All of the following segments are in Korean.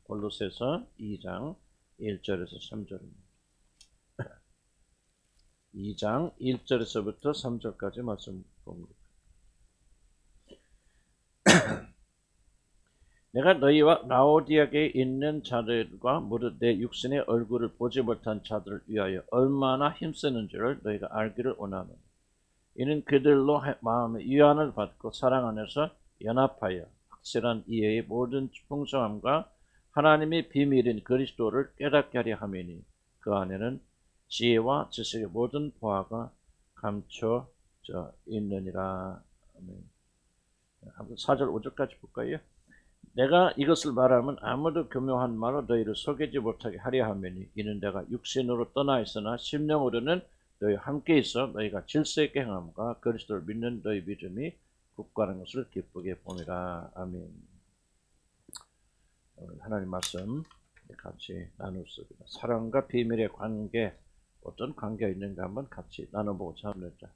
골로새서 2장 1절에서 3절입니다. 2장 1절에서부터 3절까지 말씀 봅니다. 내가 너희와 라오디아에 있는 자들과 무릇 내 육신의 얼굴을 보지 못한 자들을 위하여 얼마나 힘쓰는지를 너희가 알기를 원하노니 이는 그들로 마음의 위안을 받고 사랑 안에서 연합하여 확실한 이해의 모든 풍성함과 하나님의 비밀인 그리스도를 깨닫게 하려 함이니 그 안에는 지혜와 지식의 모든 보화가 감춰져 있느니라. 아멘. 4절 5절까지 볼까요? 내가 이것을 말하면 아무도 교묘한 말로 너희를 속이지 못하게 하려 함이니 이는 내가 육신으로 떠나 있으나 심령으로는 너희와 함께 있어 너희가 질서 있게 행함과 그리스도를 믿는 너희 믿음이 굳건한 것을 기쁘게 봄이라. 아멘. 오늘 하나님 말씀 같이 나누었습니다. 사랑과 비밀의 관계, 어떤 관계가 있는가 한번 같이 나눠보고자 합니다.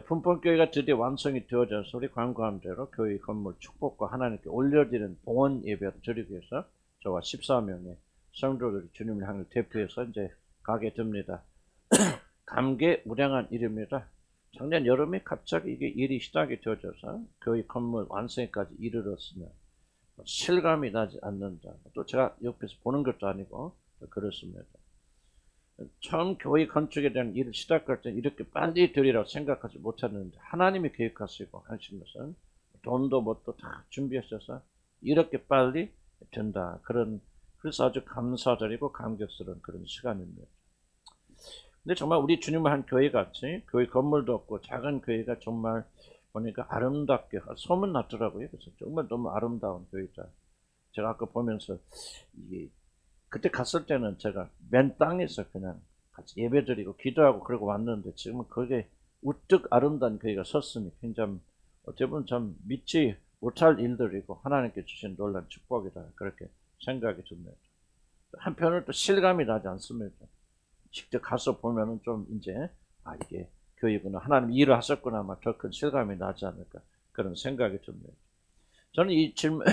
품평교회가 드디어 완성이 되어져서 우리 광고한 대로 교회 건물 축복과 하나님께 올려드리는 봉헌 예배를 드리기 위해서 저와 14명의 성도들이 주님을 향해 대표해서 이제 가게 됩니다. 감개무량한 일입니다. 작년 여름에 갑자기 이게 일이 시작이 되어져서 교회 건물 완성까지 이르렀으면 실감이 나지 않는다. 또 제가 옆에서 보는 것도 아니고 그렇습니다. 처음 교회 건축에 대한 일을 시작할 때 이렇게 빨리 되리라고 생각하지 못했는데 하나님이 계획하시고 하신 것은 돈도 뭣도 다 준비하셔서 이렇게 빨리 된다. 그래서 아주 감사드리고 감격스러운 그런 시간입니다. 근데 정말 우리 주님을 한 교회 같이 교회 건물도 없고 작은 교회가 정말 보니까 아름답게 소문났더라고요. 그래서 정말 너무 아름다운 교회다. 제가 아까 보면서 그때 갔을 때는 제가 맨 땅에서 그냥 같이 예배드리고 기도하고 그러고 왔는데 지금은 그게 우뚝 아름다운 교회가 섰으니 굉장히 어떻게 보면 참 믿지 못할 일들이고 하나님께 주신 놀라운 축복이다. 그렇게 생각이 듭니다. 한편으로 또 실감이 나지 않습니다. 직접 가서 보면은 좀 이제 이게 교회구나 하나님 일을 하셨구나 아마 더 큰 실감이 나지 않을까 그런 생각이 듭니다. 저는 이 질문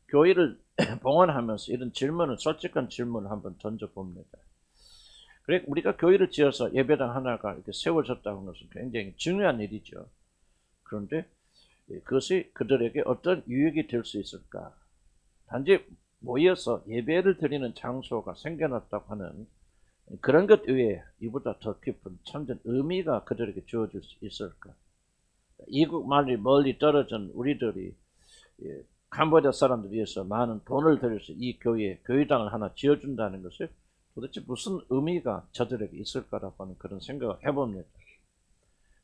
교회를 봉헌하면서 이런 질문을 솔직한 질문을 한번 던져봅니다. 그래 우리가 교회를 지어서 예배당 하나가 이렇게 세워졌다는 것은 굉장히 중요한 일이죠. 그런데 그것이 그들에게 어떤 유익이 될 수 있을까? 단지 모여서 예배를 드리는 장소가 생겨났다고 하는 그런 것 외에 이보다 더 깊은 참된 의미가 그들에게 주어질 수 있을까? 이국 멀리 떨어진 우리들이 캄보디아 사람들 위해서 많은 돈을 들여서 이 교회당을 하나 지어준다는 것이 도대체 무슨 의미가 저들에게 있을까라고 하는 그런 생각을 해봅니다.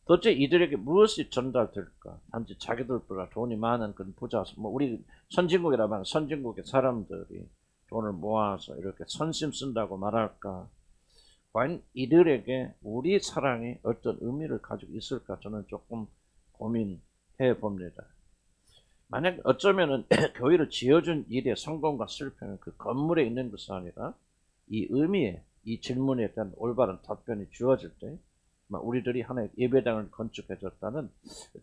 도대체 이들에게 무엇이 전달될까? 단지 자기들보다 돈이 많은 그런 부자, 우리 선진국이라면 선진국의 사람들이 돈을 모아서 이렇게 선심 쓴다고 말할까? 과연 이들에게 우리 사랑이 어떤 의미를 가지고 있을까? 저는 조금 고민해 봅니다. 만약 어쩌면은 교회를 지어준 일의 성공과 실패는 그 건물에 있는 것이 아니라 이 의미에, 이 질문에 대한 올바른 답변이 주어질 때 우리들이 하나의 예배당을 건축해줬다는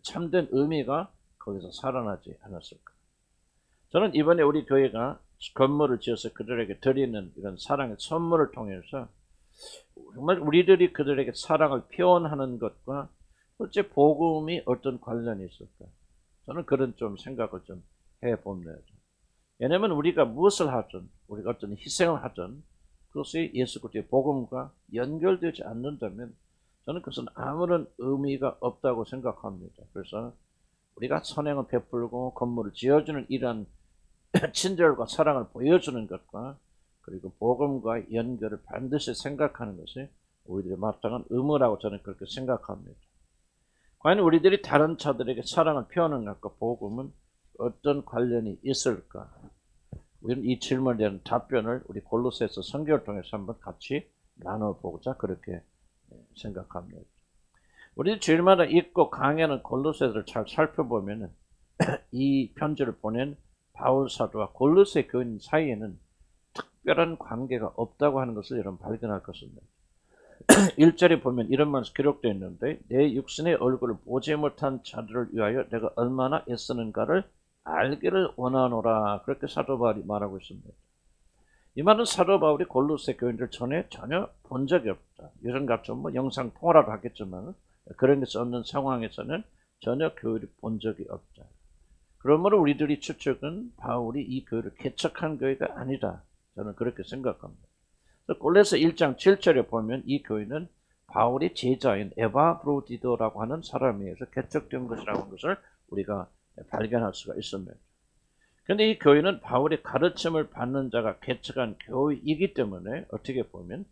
참된 의미가 거기서 살아나지 않았을까. 저는 이번에 우리 교회가 건물을 지어서 그들에게 드리는 이런 사랑의 선물을 통해서 정말 우리들이 그들에게 사랑을 표현하는 것과 실제 복음이 어떤 관련이 있을까. 저는 그런 좀 생각을 좀 해봅니다. 왜냐하면 우리가 무엇을 하든 우리가 어떤 희생을 하든 그것이 예수 그리스도의 복음과 연결되지 않는다면 저는 그것은 아무런 의미가 없다고 생각합니다. 그래서 우리가 선행을 베풀고 건물을 지어주는 이러한 친절과 사랑을 보여주는 것과 그리고 복음과 연결을 반드시 생각하는 것이 우리들의 마땅한 의무라고 저는 그렇게 생각합니다. 과연 우리들이 다른 자들에게 사랑을 표하는 것과 복음은 어떤 관련이 있을까? 우리는 이 질문에 대한 답변을 우리 골로새서 성경을 통해서 한번 같이 나눠보고자 그렇게 생각합니다. 우리 주일마다 읽고 강의하는 골로새서를 잘 살펴보면 이 편지를 보낸 바울 사도와 골로새 교인 사이에는 특별한 관계가 없다고 하는 것을 여러분 발견할 것입니다. 1절에 보면 이런 말이 기록되어 있는데 내 육신의 얼굴을 보지 못한 자들을 위하여 내가 얼마나 애쓰는가를 알기를 원하노라. 그렇게 사도 바울이 말하고 있습니다. 이 말은 사도 바울이 골로새 교인들 전혀 본 적이 없다. 요즘 같은 뭐 영상 통화라도 하겠지만 그런 것이 없는 상황에서는 전혀 교회를 본 적이 없다. 그러므로 우리들이 추측은 바울이 이 교회를 개척한 교회가 아니다. 저는 그렇게 생각합니다. 골로새 1장 7절에 보면 이 교회는 바울의 제자인 에바브로디도라고 하는 사람에 의해서 개척된 것이라고 하는 것을 우리가 발견할 수가 있습니다. 그런데 이 교회는 바울의 가르침을 받는 자가 개척한 교회이기 때문에 어떻게 보면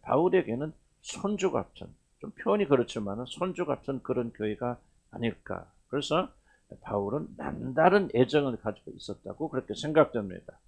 바울에게는 손주 같은, 좀 표현이 그렇지만 손주 같은 그런 교회가 아닐까. 그래서 바울은 남다른 애정을 가지고 있었다고 그렇게 생각됩니다.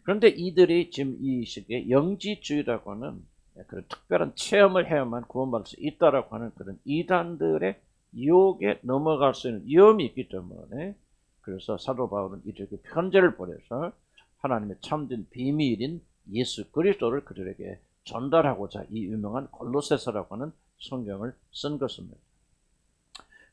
그런데 이들이 지금 이 시기에 영지주의라고 하는 그런 특별한 체험을 해야만 구원받을 수 있다라고 하는 그런 이단들의 유혹에 넘어갈 수 있는 위험이 있기 때문에 그래서 사도 바울은 이들에게 편지를 보내서 하나님의 참된 비밀인 예수 그리스도를 그들에게 전달하고자 이 유명한 골로새서라고 하는 성경을 쓴 것입니다.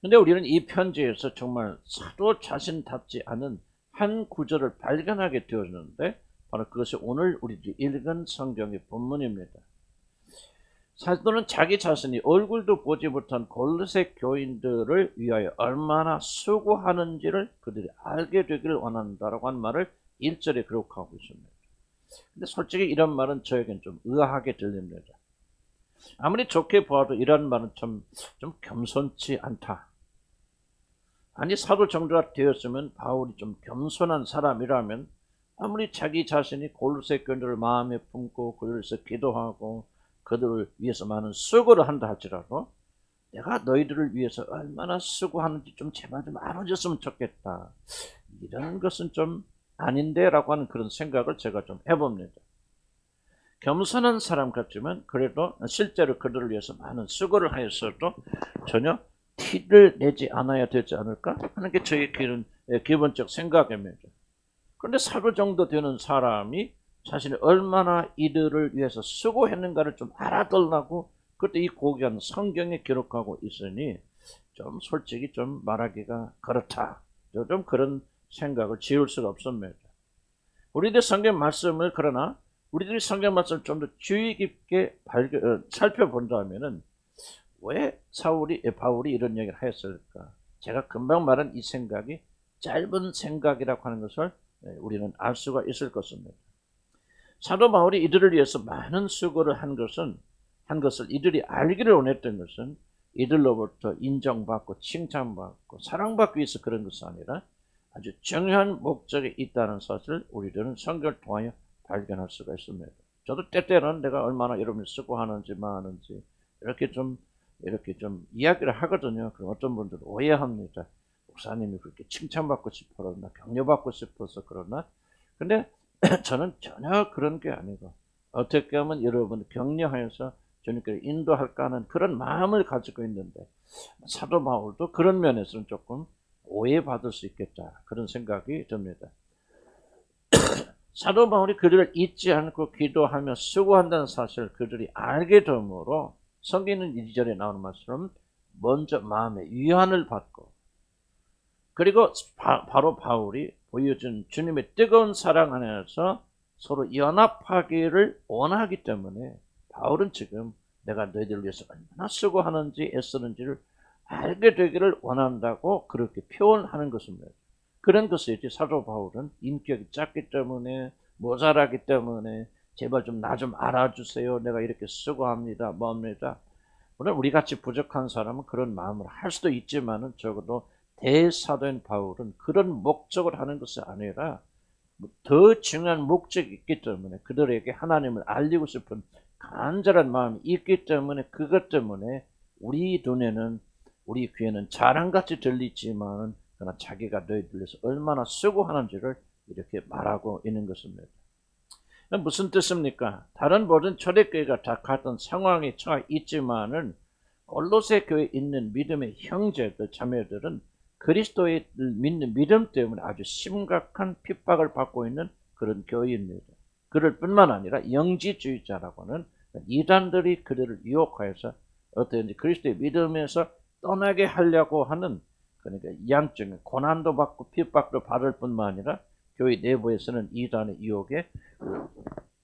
그런데 우리는 이 편지에서 정말 사도 자신답지 않은 한 구절을 발견하게 되었는데 바로 그것이 오늘 우리들이 읽은 성경의 본문입니다. 사도는 자기 자신이 얼굴도 보지 못한 골로새 교인들을 위하여 얼마나 수고하는지를 그들이 알게 되기를 원한다라고 한 말을 1절에 기록하고 있습니다. 근데 솔직히 이런 말은 저에겐 좀 의아하게 들립니다. 아무리 좋게 보아도 이런 말은 좀 겸손치 않다. 아니 사도 정도가 되었으면 바울이 좀 겸손한 사람이라면 아무리 자기 자신이 골로새 교인들을 마음에 품고 그들에서 기도하고 그들을 위해서 많은 수고를 한다 할지라도 내가 너희들을 위해서 얼마나 수고하는지 좀 제발 좀 알아줬으면 좋겠다. 이런 것은 좀 아닌데 라고 하는 그런 생각을 제가 좀 해봅니다. 겸손한 사람 같지만 그래도 실제로 그들을 위해서 많은 수고를 하였어도 전혀 티를 내지 않아야 되지 않을까 하는 게 저의 기본적 생각입니다. 그런데 사도 정도 되는 사람이 자신이 얼마나 이들을 위해서 수고했는가를 좀 알아들라고 그때 이 고귀한 성경에 기록하고 있으니 좀 솔직히 좀 말하기가 그렇다. 좀 그런 생각을 지울 수가 없습니다. 우리들 성경 말씀을 그러나 우리들이 성경 말씀을 좀 더 주의 깊게 살펴본다면은 왜 바울이 이런 얘기를 했을까? 제가 금방 말한 이 생각이 짧은 생각이라고 하는 것을 우리는 알 수가 있을 것입니다. 사도 바울이 이들을 위해서 많은 수고를 한 것을 이들이 알기를 원했던 것은 이들로부터 인정받고 칭찬받고 사랑받기 위해서 그런 것이 아니라 아주 중요한 목적이 있다는 사실을 우리들은 성경을 통하여 발견할 수가 있습니다. 저도 때때로는 내가 얼마나 여러분이 수고하는지 마는지 이렇게 좀 이야기를 하거든요. 그럼 어떤 분들은 오해합니다. 목사님이 그렇게 칭찬받고 싶어 그러나 격려받고 싶어서 그러나 근데 저는 전혀 그런 게 아니고 어떻게 하면 여러분을 격려하여서 주님께 인도할까 하는 그런 마음을 가지고 있는데 사도 바울도 그런 면에서는 조금 오해받을 수 있겠다 그런 생각이 듭니다. 사도 바울이 그들을 잊지 않고 기도하며 수고한다는 사실을 그들이 알게 되므로 성경은 2절에 나오는 말처럼 먼저 마음의 위안을 받고 그리고 바로 바울이 보여준 주님의 뜨거운 사랑 안에서 서로 연합하기를 원하기 때문에 바울은 지금 내가 너희들을 위해서 얼마나 수고하는지 애쓰는지를 알게 되기를 원한다고 그렇게 표현하는 것입니다. 그런 것이지 사도 바울은 인격이 작기 때문에 모자라기 때문에 제발 좀 나 좀 알아주세요. 내가 이렇게 수고합니다. 뭡니다. 물론 우리같이 부족한 사람은 그런 마음을 할 수도 있지만은 적어도 대사도인 바울은 그런 목적을 하는 것이 아니라 더 중요한 목적이 있기 때문에 그들에게 하나님을 알리고 싶은 간절한 마음이 있기 때문에 그것 때문에 우리 눈에는 우리 귀에는 자랑같이 들리지만 그러나 자기가 너희들 위해서 얼마나 수고하는지를 이렇게 말하고 있는 것입니다. 무슨 뜻입니까? 다른 모든 초대교회가 다 같은 상황에 처해 있지만은 골로새 교회에 있는 믿음의 형제들 자매들은 그리스도를 믿는 믿음 때문에 아주 심각한 핍박을 받고 있는 그런 교회입니다. 그럴 뿐만 아니라 영지주의자라고 하는 이단들이 그들을 유혹하여서 어떤지 그리스도의 믿음에서 떠나게 하려고 하는 그러니까 양적인 고난도 받고 핍박도 받을 뿐만 아니라 교회 내부에서는 이단의 유혹에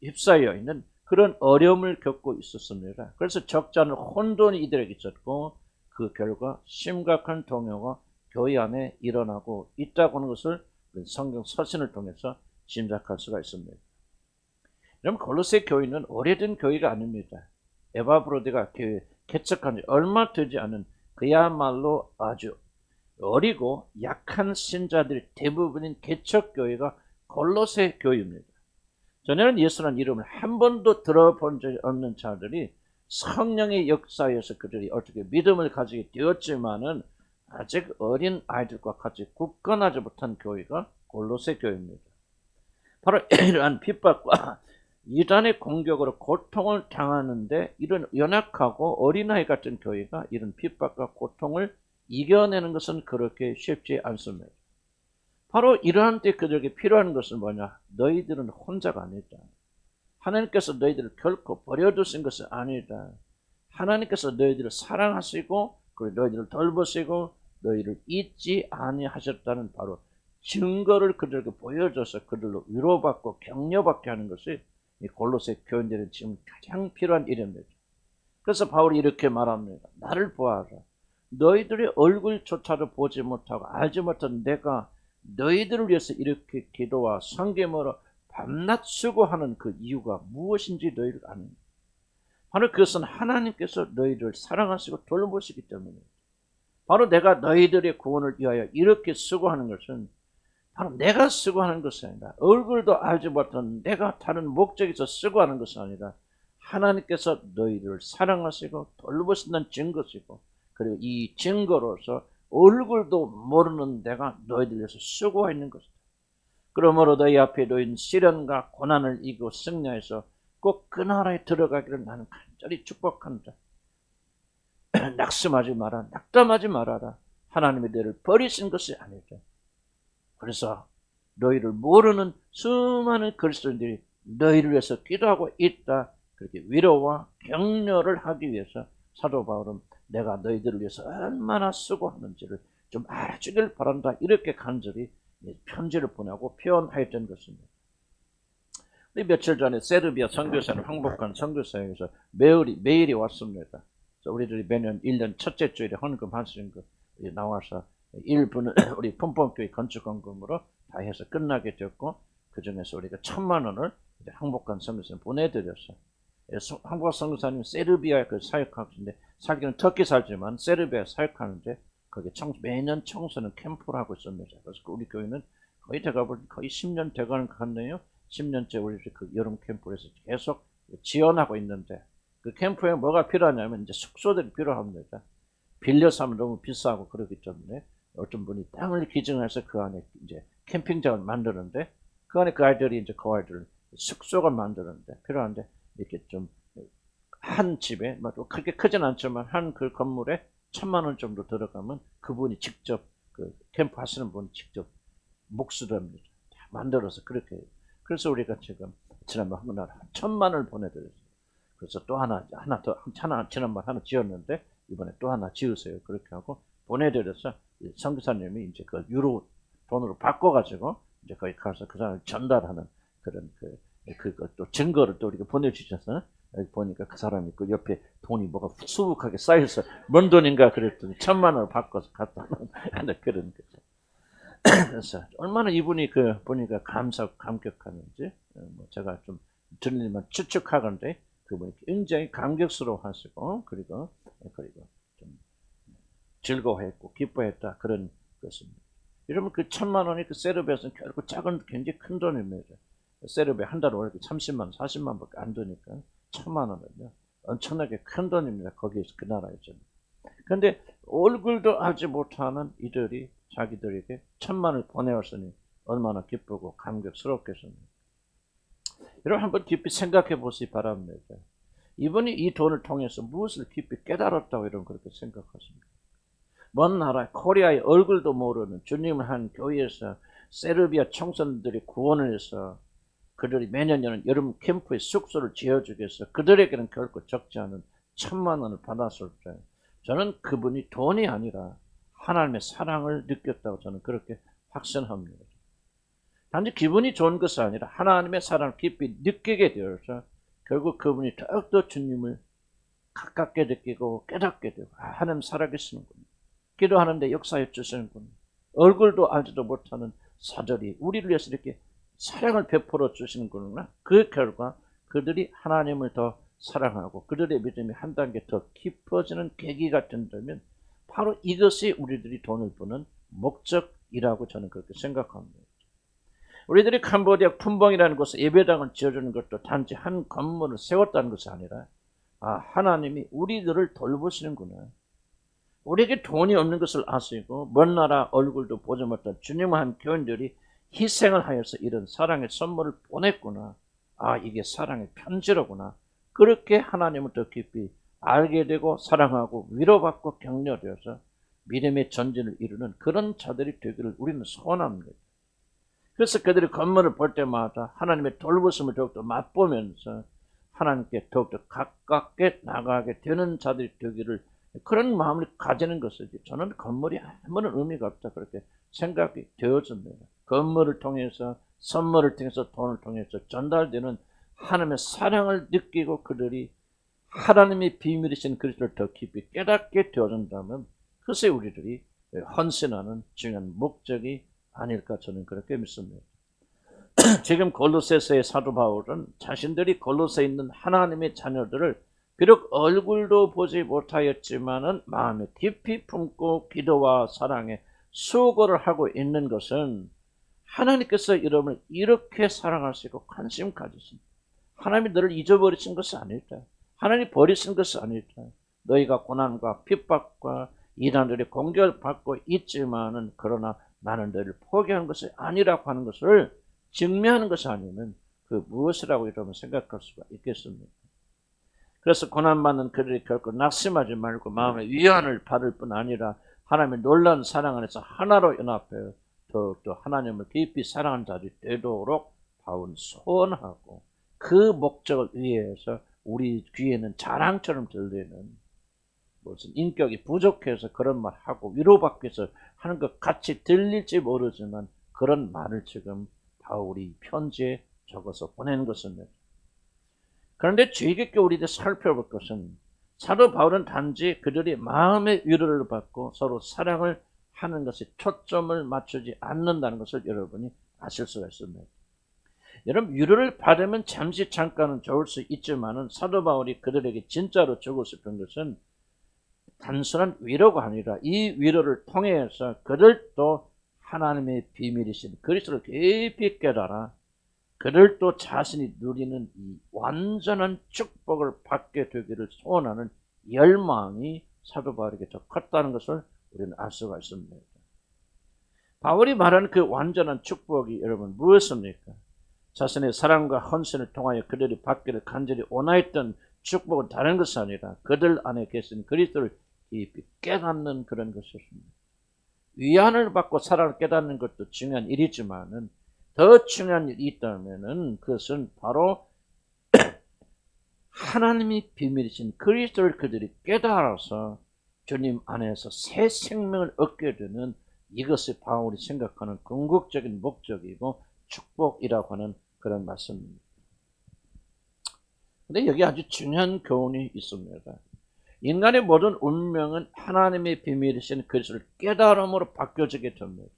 휩싸여 있는 그런 어려움을 겪고 있었습니다. 그래서 적지 않은 혼돈이 이들에게 있었고 그 결과 심각한 동요가 교회 안에 일어나고 있다고 하는 것을 성경 서신을 통해서 짐작할 수가 있습니다. 그럼 골로새 교회는 오래된 교회가 아닙니다. 에바브로데가 교회 개척한 지 얼마 되지 않은 그야말로 아주 어리고 약한 신자들이 대부분인 개척교회가 골로새 교회입니다. 전에는 예수라는 이름을 한 번도 들어본 적이 없는 자들이 성령의 역사에서 그들이 어떻게 믿음을 가지게 되었지만은 아직 어린 아이들과 같이 굳건하지 못한 교회가 골로새 교회입니다. 바로 이러한 핍박과 이단의 공격으로 고통을 당하는데 이런 연약하고 어린아이 같은 교회가 이런 핍박과 고통을 이겨내는 것은 그렇게 쉽지 않습니다. 바로 이러한 때 그들에게 필요한 것은 뭐냐? 너희들은 혼자가 아니다. 하나님께서 너희들을 결코 버려두신 것은 아니다. 하나님께서 너희들을 사랑하시고 그리고 너희들을 돌보시고 너희를 잊지 아니하셨다는 바로 증거를 그들에게 보여줘서 그들로 위로받고 격려받게 하는 것이 이 골로새 교인들은 지금 가장 필요한 일입니다. 그래서 바울이 이렇게 말합니다. 나를 보아라. 너희들의 얼굴조차도 보지 못하고 알지 못한 내가 너희들을 위해서 이렇게 기도와 성김으로 밤낮 수고하는 그 이유가 무엇인지 너희를 아는. 바로 그것은 하나님께서 너희를 사랑하시고 돌보시기 때문이에요. 바로 내가 너희들의 구원을 위하여 이렇게 수고하는 것은 바로 내가 수고하는 것이 아니라 얼굴도 알지 못한 내가 다른 목적에서 수고하는 것이 아니라 하나님께서 너희를 사랑하시고 돌보신다는 증거시고 그리고 이 증거로서 얼굴도 모르는 내가 너희들 위해서 수고하고 있는 것이다. 그러므로 너희 앞에 놓인 시련과 고난을 이기고 승리해서 꼭 그 나라에 들어가기를 나는 간절히 축복한다. 낙심하지 마라. 낙담하지 말아라. 하나님이 너희를 버리신 것이 아니다. 그래서 너희를 모르는 수많은 그리스도인들이 너희를 위해서 기도하고 있다. 그렇게 위로와 격려를 하기 위해서 사도 바울은 내가 너희들을 위해서 얼마나 수고하는지를 좀 알아주길 바란다. 이렇게 간절히 편지를 보내고 표현하였던 것입니다. 며칠 전에 세르비아 선교사를 항복한 선교사에서 메일이 왔습니다. 우리들이 매년 1년 첫째 주일에 헌금하시는 거 나와서 일부는 우리 폼폼교회 건축헌금으로 다 해서 끝나게 됐고 그 중에서 우리가 1,000만 원을 항복한 선교사님 보내드렸어요. 항복한 선교사님 세르비아에 그 사역하시는데 살기는 터키 살지만 세르비아에 사역하는데 거기 매년 청소는 캠프를 하고 있습니다. 그래서 우리 교회는 거의 거의 10년 돼가는 것 같네요. 10년째 우리 그 여름 캠프에서 계속 지원하고 있는데 그 캠프에 뭐가 필요하냐면 이제 숙소들이 필요합니다. 빌려서 하면 너무 비싸고 그렇기 때문에 어떤 분이 땅을 기증해서 그 안에 이제 캠핑장을 만드는데 그 안에 그 아이들이 이제 그 아이들 숙소가 만드는데 필요한데 이렇게 좀 한 집에 뭐 크게 크진 않지만 한 그 건물에 1,000만 원 정도 들어가면 그분이 직접 그 캠프 하시는 분이 직접 몫을 합니다. 만들어서 그렇게 해요. 그래서 우리가 지금 지난번 한 1,000만 원을 보내드렸어요. 그래서 또 하나 지난번 하나 지었는데 이번에 또 하나 지으세요. 그렇게 하고 보내드려서 선교사님이 이제 그 유로 돈으로 바꿔가지고 이제 거기 가서 그 사람을 전달하는 그런 또 증거를 또 우리가 보내주셔서 여기 보니까 그 사람이 그 옆에 돈이 뭐가 수북하게 쌓여서 뭔 돈인가 그랬더니 1,000만 원을 바꿔서 갖다 놓은 그런 거죠. 그래서 얼마나 이분이 보니까 감격하는지 뭐 제가 좀 들리면 추측하건데 그분이 굉장히 감격스러워하시고 그리고 좀 즐거워했고 기뻐했다 그런 것입니다. 여러분 그 1,000만 원이 그 세르비아에서는 결국 작은 굉장히 큰 돈입니다. 세르비아 한 달 월급 30만 40만밖에 안 되니까 1,000만 원은요 엄청나게 큰 돈입니다. 거기에서 그 나라에서. 그런데 얼굴도 알지 못하는 이들이 자기들에게 1,000만 원을 보내왔으니 얼마나 기쁘고 감격스럽겠습니까? 여러분 한번 깊이 생각해 보시기 바랍니다. 이분이 이 돈을 통해서 무엇을 깊이 깨달았다고 이런 그렇게 생각하십니까? 먼 나라 코리아의 얼굴도 모르는 주님을 한 교회에서 세르비아 청소년들이 구원을 해서 그들이 매년 여는 여름 캠프에 숙소를 지어주기 위해서 그들에게는 결코 적지 않은 1,000만 원을 받았을 때 저는 그분이 돈이 아니라 하나님의 사랑을 느꼈다고 저는 그렇게 확신합니다. 단지 기분이 좋은 것이 아니라 하나님의 사랑을 깊이 느끼게 되어서 결국 그분이 더욱더 주님을 가깝게 느끼고 깨닫게 되고, 하나님 살아계시는군요. 기도하는데 역사해 주시는군요. 얼굴도 알지도 못하는 사절이 우리를 위해서 이렇게 사랑을 베풀어 주시는구나. 그 결과 그들이 하나님을 더 사랑하고 그들의 믿음이 한 단계 더 깊어지는 계기가 된다면 바로 이것이 우리들이 돈을 버는 목적이라고 저는 그렇게 생각합니다. 우리들이 캄보디아 푼봉이라는 곳에 예배당을 지어주는 것도 단지 한 건물을 세웠다는 것이 아니라 하나님이 우리들을 돌보시는구나. 우리에게 돈이 없는 것을 아시고 먼 나라 얼굴도 보지 못한 주님과 한 교인들이 희생을 하여서 이런 사랑의 선물을 보냈구나. 이게 사랑의 편지로구나. 그렇게 하나님을 더 깊이 알게 되고 사랑하고 위로받고 격려되어서 믿음의 전진을 이루는 그런 자들이 되기를 우리는 소원합니다. 그래서 그들이 건물을 볼 때마다 하나님의 돌보심을 더욱더 맛보면서 하나님께 더욱더 가깝게 나가게 되는 자들이 되기를, 그런 마음을 가지는 것이지 저는 건물이 아무런 의미가 없다 그렇게 생각이 되어집니다. 건물을 통해서, 선물을 통해서, 돈을 통해서 전달되는 하나님의 사랑을 느끼고 그들이 하나님의 비밀이신 그리스도를 더 깊이 깨닫게 되어진다면 그것이 우리들이 헌신하는 중요한 목적이 아닐까 저는 그렇게 믿습니다. 지금 골로새서의 사도 바울은 자신들이 골로새에 있는 하나님의 자녀들을 비록 얼굴도 보지 못하였지만은 마음에 깊이 품고 기도와 사랑에 수고를 하고 있는 것은 하나님께서 여러분을 이렇게 사랑하시고 관심 가지십니다. 하나님이 너를 잊어버리신 것이 아니다. 하나님이 버리신 것이 아니다. 너희가 고난과 핍박과 이단들의 공격을 받고 있지만은 그러나 나는 너희를 포기한 것이 아니라고 하는 것을 증명하는 것이 아니면 그 무엇이라고 여러분 생각할 수가 있겠습니까? 그래서 고난받는 그들이 결코 낙심하지 말고 마음의 위안을 받을 뿐 아니라 하나님의 놀라운 사랑 안에서 하나로 연합해 더욱더 하나님을 깊이 사랑하는 자들이 되도록 바울은 소원하고, 그 목적을 위해서 우리 귀에는 자랑처럼 들리는 무슨 인격이 부족해서 그런 말 하고 위로받기 위해서 하는 것 같이 들릴지 모르지만 그런 말을 지금 바울이 편지에 적어서 보낸 것입니다. 그런데 주의 깊게 우리들 살펴볼 것은 사도 바울은 단지 그들이 마음의 위로를 받고 서로 사랑을 하는 것에 초점을 맞추지 않는다는 것을 여러분이 아실 수가 있습니다. 여러분, 위로를 받으면 잠깐은 좋을 수 있지만은 사도 바울이 그들에게 진짜로 주고 싶은 것은 단순한 위로가 아니라 이 위로를 통해서 그들도 하나님의 비밀이신 그리스도를 깊이 깨달아 그들도 자신이 누리는 이 완전한 축복을 받게 되기를 소원하는 열망이 사도 바울에게 더 컸다는 것을 우리는 알 수가 있습니다. 바울이 말하는 그 완전한 축복이 여러분 무엇입니까? 자신의 사랑과 헌신을 통하여 그들이 받기를 간절히 원하였던 축복은 다른 것이 아니라 그들 안에 계신 그리스도를 깊이 깨닫는 그런 것이었습니다. 위안을 받고 사랑을 깨닫는 것도 중요한 일이지만은 더 중요한 일이 있다면은 그것은 바로 하나님이 비밀이신 그리스도를 그들이 깨달아서 주님 안에서 새 생명을 얻게 되는, 이것이 바울이 생각하는 궁극적인 목적이고 축복이라고 하는 그런 말씀입니다. 근데 여기 아주 중요한 교훈이 있습니다. 인간의 모든 운명은 하나님의 비밀이신 그리스도를 깨달음으로 바뀌어지게 됩니다.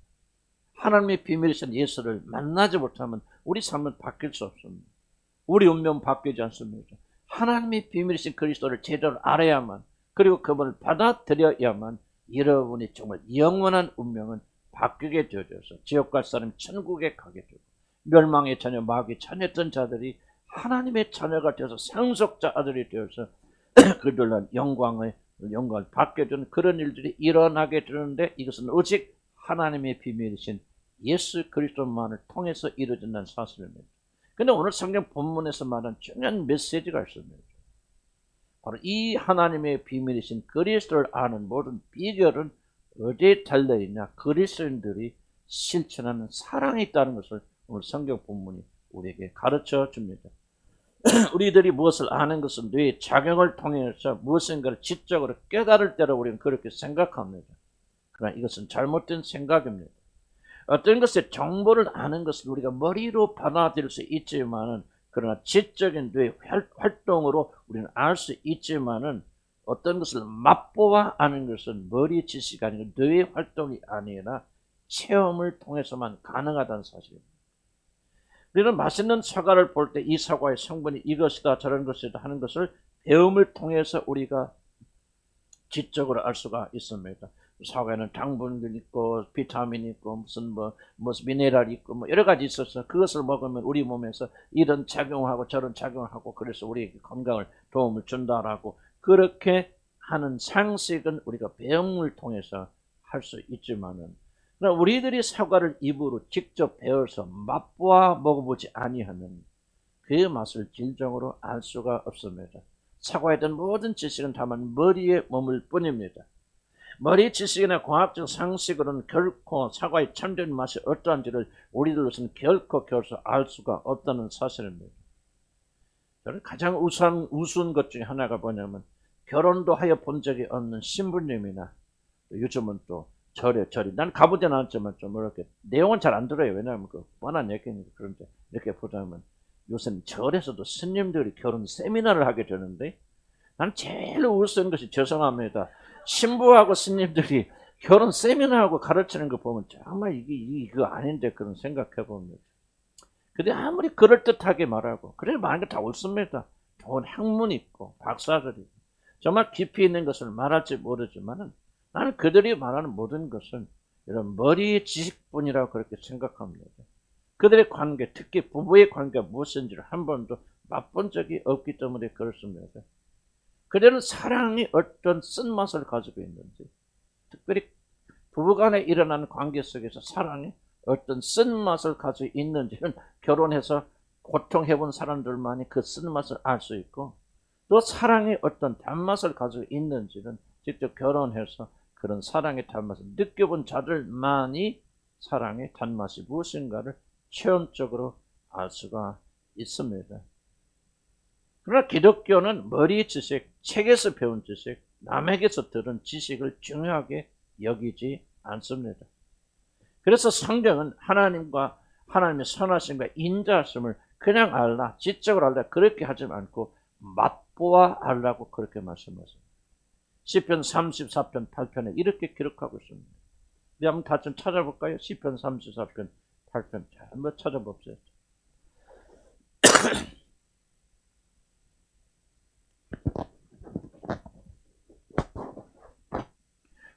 하나님의 비밀이신 예수를 만나지 못하면 우리 삶은 바뀔 수 없습니다. 우리 운명은 바뀌지 않습니다. 하나님의 비밀이신 그리스도를 제대로 알아야만, 그리고 그분을 받아들여야만 여러분이 정말 영원한 운명은 바뀌게 되어져서 지옥 갈 사람이 천국에 가게 되고, 멸망의 자녀 마귀의 자녀였던 자들이 하나님의 자녀가 되어서 상속자 아들이 되어서 그들은 영광을 받게 되는 그런 일들이 일어나게 되는데, 이것은 오직 하나님의 비밀이신 예수 그리스도만을 통해서 이루어진다는 사실입니다. 그런데 오늘 성경 본문에서 말한 중요한 메시지가 있습니다. 바로 이 하나님의 비밀이신 그리스도를 아는 모든 비결은 어디에 달려있냐? 그리스도인들이 실천하는 사랑이 있다는 것을 오늘 성경 본문이 우리에게 가르쳐 줍니다. 우리들이 무엇을 아는 것은 뇌의 작용을 통해서 무엇인가를 지적으로 깨달을 때로 우리는 그렇게 생각합니다. 그러나 이것은 잘못된 생각입니다. 어떤 것의 정보를 아는 것은 우리가 머리로 받아들일 수 있지만은, 그러나 지적인 뇌 활동으로 우리는 알 수 있지만은, 어떤 것을 맛보아 아는 것은 머리 지식이 아니고 뇌의 활동이 아니라 체험을 통해서만 가능하다는 사실입니다. 우리는 맛있는 사과를 볼 때 이 사과의 성분이 이것이다 저런 것이다 하는 것을 배움을 통해서 우리가 지적으로 알 수가 있습니다. 사과에는 당분이 있고 비타민이 있고 무슨 미네랄이 있고 여러 가지 있어서 그것을 먹으면 우리 몸에서 이런 작용하고 저런 작용하고 그래서 우리에게 건강을 도움을 준다라고 그렇게 하는 상식은 우리가 배움을 통해서 할 수 있지만은, 그러나 우리들이 사과를 입으로 직접 베어서 맛보아 먹어보지 아니하면 그 맛을 진정으로 알 수가 없습니다. 사과에 대한 모든 지식은 다만 머리에 머물 뿐입니다. 머리 지식이나 과학적 상식으로는 결코 사과의 참된 맛이 어떠한지를 우리들로서는 결코 알 수가 없다는 사실입니다. 저는 가장 우스운 것 중에 하나가 뭐냐면, 결혼도 하여 본 적이 없는 신부님이나 요즘은 또 절이 난 가보진 않았지만 좀 이렇게 내용은 잘 안 들어요. 왜냐하면 그 뻔한 얘기니까. 그런데 이렇게 보자면 요새는 절에서도 스님들이 결혼 세미나를 하게 되는데, 난 제일 우스운 것이, 죄송합니다, 신부하고 스님들이 결혼 세미나하고 가르치는 거 보면 정말 이거 아닌데 그런 생각해 봅니다. 근데 아무리 그럴듯하게 말하고 그래 말하는 게 다 옳습니다. 좋은 학문 있고 박사들이 정말 깊이 있는 것을 말할지 모르지만은, 나는 그들이 말하는 모든 것은 이런 머리의 지식뿐이라고 그렇게 생각합니다. 그들의 관계, 특히 부부의 관계가 무엇인지를 한 번도 맛본 적이 없기 때문에 그렇습니다. 그들은 사랑이 어떤 쓴맛을 가지고 있는지, 특별히 부부간에 일어나는 관계 속에서 사랑이 어떤 쓴맛을 가지고 있는지는 결혼해서 고통해본 사람들만이 그 쓴맛을 알 수 있고, 또 사랑이 어떤 단맛을 가지고 있는지는 직접 결혼해서 그런 사랑의 단맛을 느껴본 자들만이 사랑의 단맛이 무엇인가를 체험적으로 알 수가 있습니다. 그러나 기독교는 머리 지식, 책에서 배운 지식, 남에게서 들은 지식을 중요하게 여기지 않습니다. 그래서 성경은 하나님의 선하심과 인자하심을 그냥 알라, 지적으로 알라 그렇게 하지 않고 맛보아 알라고 그렇게 말씀하십니다. 시편 34편 8편에 이렇게 기록하고 있습니다. 우리 한번 다 좀 찾아볼까요? 시편 34편 8편 한번 찾아봅시다.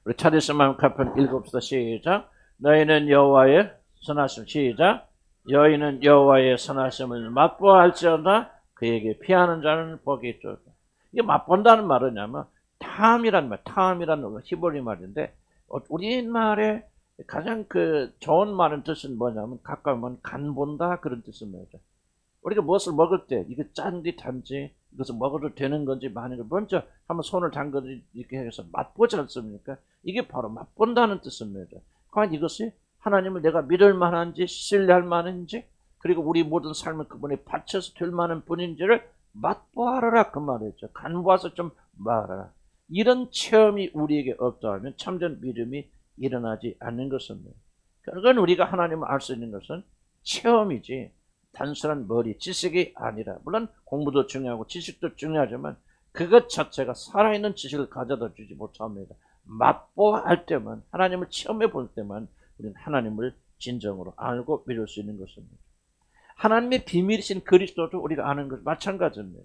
우리 찾으시면 한번 읽읍시다. 시작. 너희는 여호와의 선하심, 시작. 여인은 여호와의 선하심을 맛보아 알지어다 그에게 피하는 자는 복이 있도다. 이게 맛본다는 말은 뭐냐면 탐이라는 말, 탐이라는 히브리 말인데, 우리말에 가장 그 좋은 말은 뜻은 뭐냐면 가까우면 간본다 그런 뜻입니다. 우리가 무엇을 먹을 때 이게 짠지 단지 이것을 먹어도 되는 건지 많은 걸 먼저 한번 손을 담궈서 이렇게 해서 맛보지 않습니까? 이게 바로 맛본다는 뜻입니다. 과연 이것이 하나님을 내가 믿을 만한지 신뢰할 만한지, 그리고 우리 모든 삶을 그분에 바쳐서 될 만한 분인지를 맛보아라 그 말이죠. 간보아서 좀 말하라. 이런 체험이 우리에게 없다면 참된 믿음이 일어나지 않는 것입니다. 그건 우리가 하나님을 알 수 있는 것은 체험이지 단순한 머리 지식이 아니라, 물론 공부도 중요하고 지식도 중요하지만 그것 자체가 살아있는 지식을 가져다 주지 못합니다. 맛보아 알 때만, 하나님을 체험해 볼 때만 우리는 하나님을 진정으로 알고 믿을 수 있는 것입니다. 하나님의 비밀이신 그리스도도 우리가 아는 것 마찬가지입니다.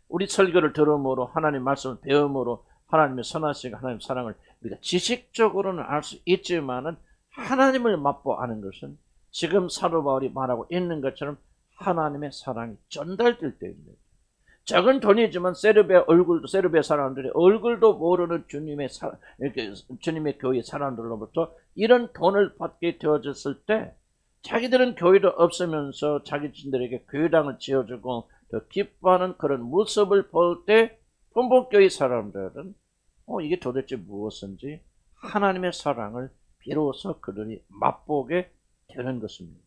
우리 설교를 들음으로, 하나님 말씀을 배움으로 하나님의 선하신 하나님의 사랑을 우리가 지식적으로는 알 수 있지만은 하나님을 맛보아 아는 것은 지금 사도 바울이 말하고 있는 것처럼 하나님의 사랑이 전달될 때입니다. 작은 돈이지만 세르비아 사람들이 얼굴도 모르는 주님의 교회 사람들로부터 이런 돈을 받게 되어졌을 때, 자기들은 교회도 없으면서 자기들에게 교회당을 지어주고 더 기뻐하는 그런 모습을 볼 때 본복교회 사람들은 이게 도대체 무엇인지 하나님의 사랑을 비로소 그들이 맛보게 되는 것입니다.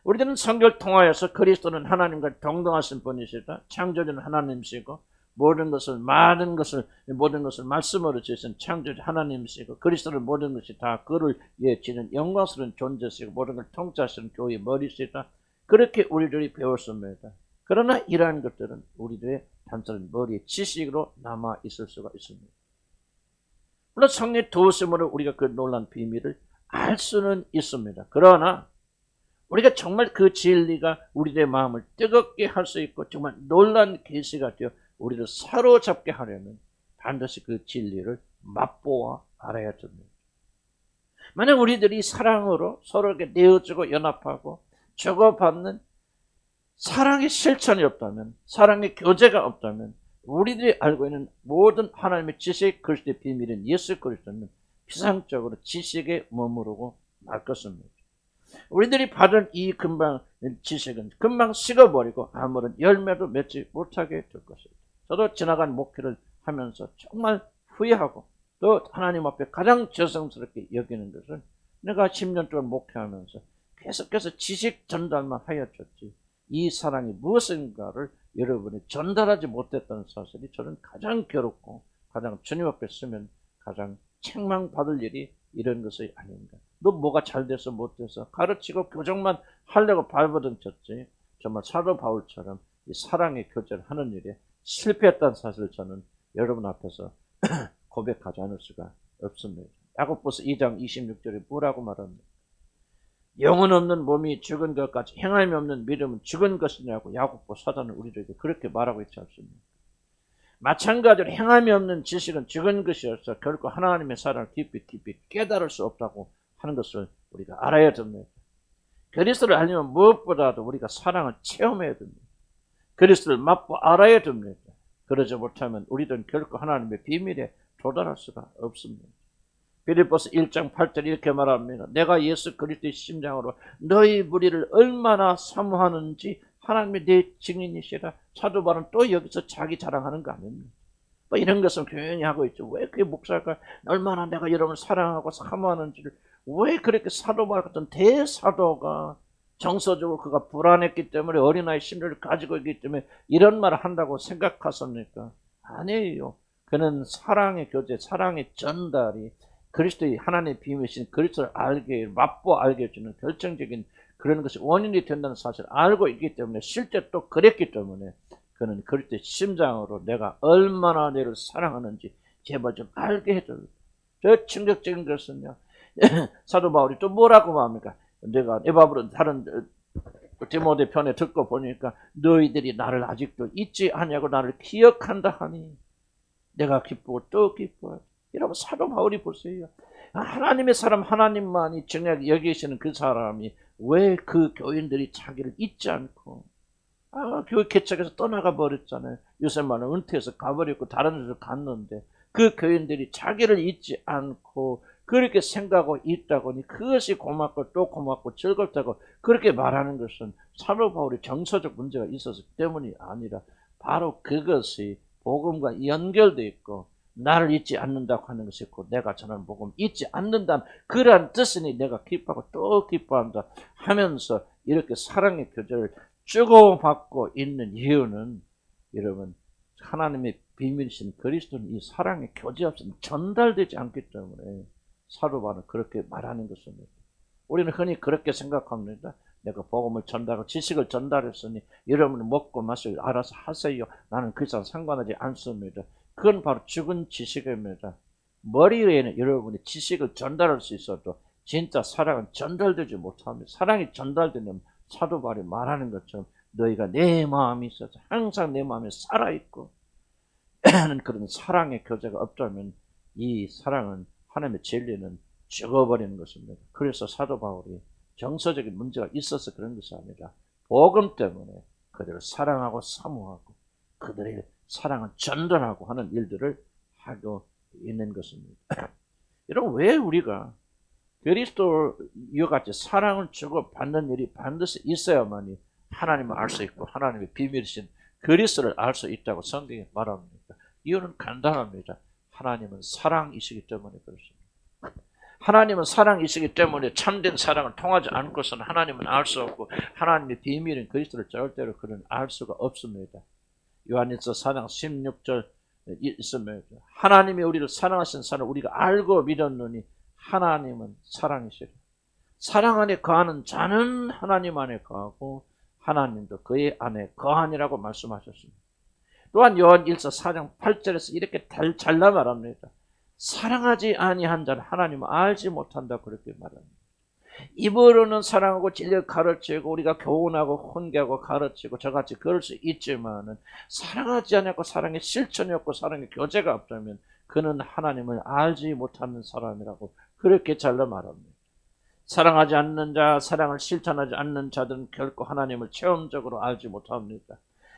우리들은 성경을 통하여서 그리스도는 하나님과 동등하신 분이시다, 창조주는 하나님이시고 모든 것을 말씀으로 지으신 창조주 하나님이시고 그리스도는 모든 것이 다 그를 위해 지는 영광스러운 존재시고 모든 걸 통치하시는 교회의 머리시다. 그렇게 우리들이 배웠습니다. 그러나 이러한 것들은 우리들의 단순한 머리의 지식으로 남아 있을 수가 있습니다. 물론 성령의 도우심으로 우리가 그 놀라운 비밀을 알 수는 있습니다. 그러나 우리가 정말 그 진리가 우리의 마음을 뜨겁게 할 수 있고 정말 놀라운 계시가 되어 우리를 사로잡게 하려면 반드시 그 진리를 맛보아 알아야 됩니다. 만약 우리들이 사랑으로 서로에게 내어주고 연합하고 주고받는 사랑의 실천이 없다면, 사랑의 교제가 없다면 우리들이 알고 있는 모든 하나님의 지식, 그리스도의 비밀인 예수 그리스도는 피상적으로 지식에 머무르고 말 것입니다. 우리들이 받은 이 금방 지식은 금방 식어버리고 아무런 열매도 맺지 못하게 될 것입니다. 저도 지나간 목회를 하면서 정말 후회하고 또 하나님 앞에 가장 죄송스럽게 여기는 것은 내가 10년 동안 목회하면서 계속해서 지식 전달만 하였었지 이 사랑이 무엇인가를 여러분이 전달하지 못했다는 사실이 저는 가장 괴롭고 가장 주님 앞에 서면 가장 책망받을 일이 이런 것이 아닌가. 너 뭐가 잘 돼서 못 돼서 가르치고 교정만 하려고 발버둥쳤지. 정말 사도 바울처럼 이 사랑의 교제를 하는 일에 실패했다는 사실을 저는 여러분 앞에서 고백하지 않을 수가 없습니다. 야고보서 2장 26절에 뭐라고 말합니까? 영혼 없는 몸이 죽은 것까지 행함이 없는 믿음은 죽은 것이냐고 야고보 사도는 우리들에게 그렇게 말하고 있지 않습니까? 마찬가지로 행함이 없는 지식은 죽은 것이어서 결코 하나님의 사랑을 깊이 깨달을 수 없다고 하는 것을 우리가 알아야 됩니다. 그리스도를 알려면 무엇보다도 우리가 사랑을 체험해야 됩니다. 그리스도를 맛보 알아야 됩니다. 그러지 못하면 우리들은 결코 하나님의 비밀에 도달할 수가 없습니다. 빌립보서 1장 8절 이렇게 말합니다. 내가 예수 그리스도의 심장으로 너희 무리를 얼마나 사모하는지 하나님이 내 증인이시라. 사도 바울은 또 여기서 자기 자랑하는 거 아닙니까? 뭐 이런 것은 조용히 하고 있죠. 왜 그게 목사가 얼마나 내가 여러분을 사랑하고 사모하는지를 왜 그렇게 사도 바울 같은 대사도가 정서적으로 그가 불안했기 때문에 어린아이 심리를 가지고 있기 때문에 이런 말을 한다고 생각하십니까? 아니에요. 그는 사랑의 교제, 사랑의 전달이 그리스도의 하나님의 비밀이신 그리스도를 알게 맛보 알게 해주는 결정적인 그런 것이 원인이 된다는 사실을 알고 있기 때문에 실제 또 그랬기 때문에 그는 그리스도의 심장으로 내가 얼마나 너를 사랑하는지 제발 좀 알게 해줘요. 저 충격적인 것은요. 사도 바울이 또 뭐라고 말합니까? 내가 에바브로 다른 디모데 편에 듣고 보니까 너희들이 나를 아직도 잊지 않냐고 나를 기억한다 하니 내가 기쁘고 또 기뻐요. 여러분 사도 바울이 보세요. 하나님의 사람 하나님만이 정작 여기시는 그 사람이 왜 그 교인들이 자기를 잊지 않고 교회 개척에서 떠나가 버렸잖아요. 요새만은 은퇴해서 가버렸고 다른 데로 갔는데 그 교인들이 자기를 잊지 않고 그렇게 생각하고 있다고니 그것이 고맙고 또 고맙고 즐겁다고 그렇게 말하는 것은 사도 바울이 정서적 문제가 있었기 때문이 아니라 바로 그것이 복음과 연결되어 있고 나를 잊지 않는다고 하는 것이 있고 내가 전하는 복음 잊지 않는다는 그러한 뜻이니 내가 기뻐하고 또 기뻐한다 하면서 이렇게 사랑의 교제를 주고받고 있는 이유는 여러분 하나님의 비밀이신 그리스도는 이 사랑의 교제 없이는 전달되지 않기 때문에 사도 바울은 그렇게 말하는 것입니다. 우리는 흔히 그렇게 생각합니다. 내가 복음을 전달하고 지식을 전달했으니 여러분은 먹고 마시고 알아서 하세요. 나는 그 이상 상관하지 않습니다. 그건 바로 죽은 지식입니다. 머리에는 여러분이 지식을 전달할 수 있어도 진짜 사랑은 전달되지 못합니다. 사랑이 전달되면 사도 바울이 말하는 것처럼 너희가 내 마음이 있어서 항상 내 마음에 살아있고 하는 그런 사랑의 교제가 없다면 이 사랑은 하나님의 진리는 죽어버리는 것입니다. 그래서 사도 바울이 정서적인 문제가 있어서 그런 것이 아니라 복음 때문에 그들을 사랑하고 사모하고 그들의 사랑을 전달하고 하는 일들을 하고 있는 것입니다. 여러분 왜 우리가 그리스도와 같이 사랑을 주고 받는 일이 반드시 있어야만이 하나님을 알 수 있고 하나님의 비밀이신 그리스도를 알 수 있다고 성경이 말합니다. 이유는 간단합니다. 하나님은 사랑이시기 때문에 그렇습니다. 하나님은 사랑이시기 때문에 참된 사랑을 통하지 않고서는 하나님은 알 수 없고 하나님의 비밀인 그리스도를 절대로 그는 알 수가 없습니다. 요한일서 4장 16절 있으면 하나님이 우리를 사랑하신 사랑을 우리가 알고 믿었느니 하나님은 사랑이시라. 사랑 안에 거하는 자는 하나님 안에 거하고 하나님도 그의 안에 거하니라고 말씀하셨습니다. 또한 요한일서 4장 8절에서 이렇게 잘라 말합니다. 사랑하지 아니한 자는 하나님을 알지 못한다 그렇게 말합니다. 입으로는 사랑하고 진리를 가르치고 우리가 교훈하고 훈계하고 가르치고 저같이 그럴 수 있지만은 사랑하지 않고 사랑의 실천이 없고 사랑의 교제가 없다면 그는 하나님을 알지 못하는 사람이라고 그렇게 잘라 말합니다. 사랑하지 않는 자, 사랑을 실천하지 않는 자들은 결코 하나님을 체험적으로 알지 못합니다.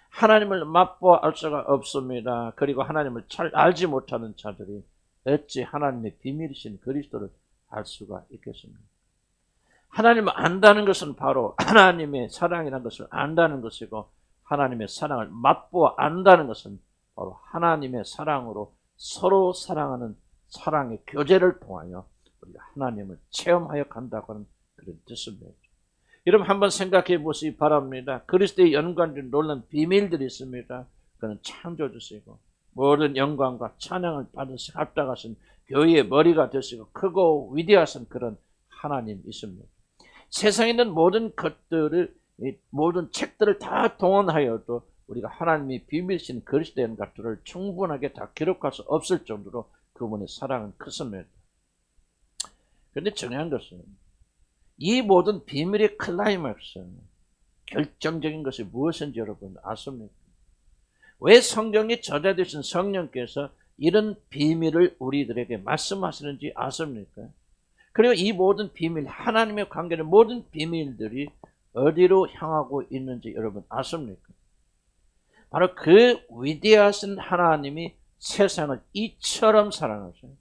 하나님을 맛보아 알 수가 없습니다. 그리고 하나님을 잘 알지 못하는 자들이 어찌 하나님의 비밀이신 그리스도를 알 수가 있겠습니까? 하나님을 안다는 것은 바로 하나님의 사랑이라는 것을 안다는 것이고 하나님의 사랑을 맛보아 안다는 것은 바로 하나님의 사랑으로 서로 사랑하는 사랑의 교제를 통하여 우리가 하나님을 체험하여 간다고 하는 그런 뜻입니다. 여러분 한번 생각해 보시기 바랍니다. 그리스도의 연관된 놀라운 비밀들이 있습니다. 그는 창조주시고 모든 영광과 찬양을 받으시고 합당하신 교회의 머리가 되시고 크고 위대하신 그런 하나님이십니다. 세상에 있는 모든 것들을 모든 책들을 다 동원하여도 우리가 하나님이 비밀이신 그리스도의 연관들을 충분하게 다 기록할 수 없을 정도로 그분의 사랑은 크습니다. 그런데 중요한 것은 이 모든 비밀의 클라이맥스, 결정적인 것이 무엇인지 여러분 아십니까? 왜 성경에 저자되신 성령께서 이런 비밀을 우리들에게 말씀하시는지 아십니까? 그리고 이 모든 비밀, 하나님의 관계의 모든 비밀들이 어디로 향하고 있는지 여러분 아십니까? 바로 그 위대하신 하나님이 세상을 이처럼 사랑하셔요.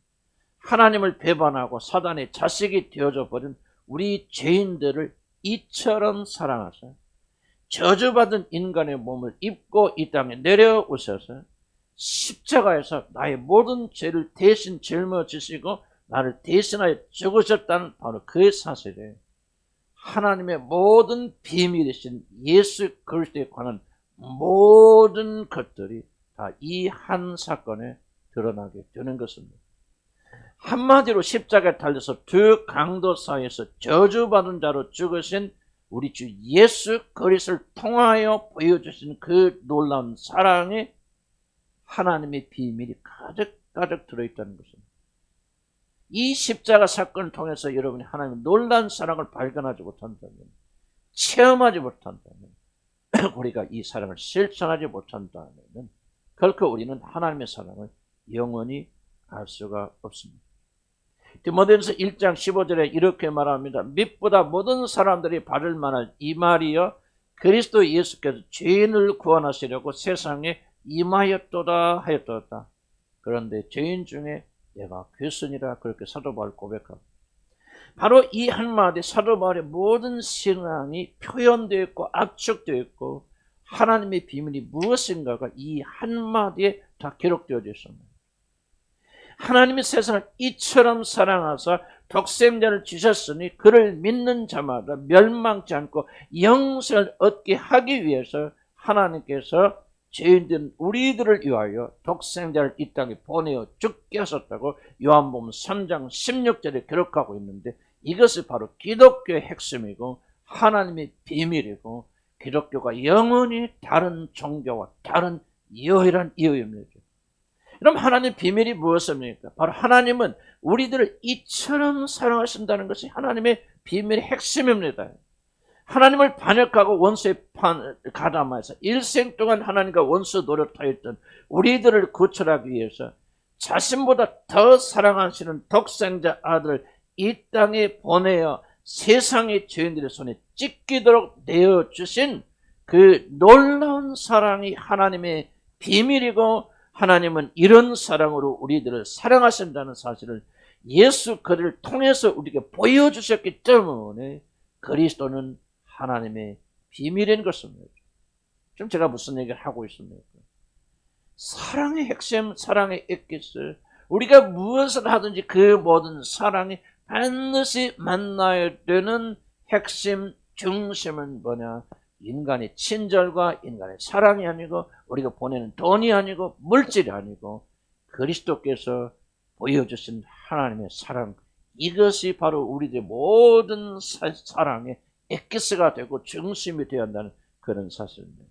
하나님을 배반하고 사단의 자식이 되어져 버린 우리 죄인들을 이처럼 사랑하셔요. 저주받은 인간의 몸을 입고 이 땅에 내려오셔서 십자가에서 나의 모든 죄를 대신 짊어지시고 나를 대신하여 죽으셨다는 바로 그 사실에 하나님의 모든 비밀이신 예수 그리스도에 관한 모든 것들이 다 이 한 사건에 드러나게 되는 것입니다. 한마디로 십자가에 달려서 두 강도 사이에서 저주받은 자로 죽으신 우리 주 예수 그리스도를 통하여 보여주신 그 놀라운 사랑에 하나님의 비밀이 가득가득 들어있다는 것입니다. 이 십자가 사건을 통해서 여러분이 하나님의 놀라운 사랑을 발견하지 못한다면, 체험하지 못한다면, 우리가 이 사랑을 실천하지 못한다면 결코 우리는 하나님의 사랑을 영원히 알 수가 없습니다. 디모데전서 1장 15절에 이렇게 말합니다. 밑보다 모든 사람들이 받을 만한 이 말이여 그리스도 예수께서 죄인을 구원하시려고 세상에 임하였도다 하였도다. 그런데 죄인 중에 내가 괴순이라 그렇게 사도 바울 고백합니다. 바로 이 한마디 사도 바울의 모든 신앙이 표현되어 있고 압축되어 있고 하나님의 비밀이 무엇인가가 이 한마디에 다 기록되어져 있습니다. 하나님이 세상을 이처럼 사랑하사 독생자를 주셨으니 그를 믿는 자마다 멸망치 않고 영생을 얻게 하기 위해서 하나님께서 죄인된 우리들을 위하여 독생자를 이 땅에 보내어 죽게 하셨다고 요한복음 3장 16절에 기록하고 있는데 이것이 바로 기독교의 핵심이고 하나님의 비밀이고 기독교가 영원히 다른 종교와 다른 유일한 이유입니다. 그럼 하나님의 비밀이 무엇입니까? 바로 하나님은 우리들을 이처럼 사랑하신다는 것이 하나님의 비밀의 핵심입니다. 하나님을 반역하고 원수에 가담해서 일생 동안 하나님과 원수 노릇하였던 우리들을 구출하기 위해서 자신보다 더 사랑하시는 독생자 아들을 이 땅에 보내어 세상의 죄인들의 손에 찢기도록 내어주신 그 놀라운 사랑이 하나님의 비밀이고 하나님은 이런 사랑으로 우리들을 사랑하신다는 사실을 예수 그리스도를 통해서 우리에게 보여주셨기 때문에 그리스도는 하나님의 비밀인 것입니다. 지금 제가 무슨 얘기를 하고 있습니까? 사랑의 핵심, 사랑의 엑기스, 우리가 무엇을 하든지 그 모든 사랑이 반드시 만나야 되는 핵심, 중심은 뭐냐? 인간의 친절과 인간의 사랑이 아니고 우리가 보내는 돈이 아니고 물질이 아니고 그리스도께서 보여주신 하나님의 사랑, 이것이 바로 우리들의 모든 사랑의 엑기스가 되고 중심이 되어야 한다는 그런 사실입니다.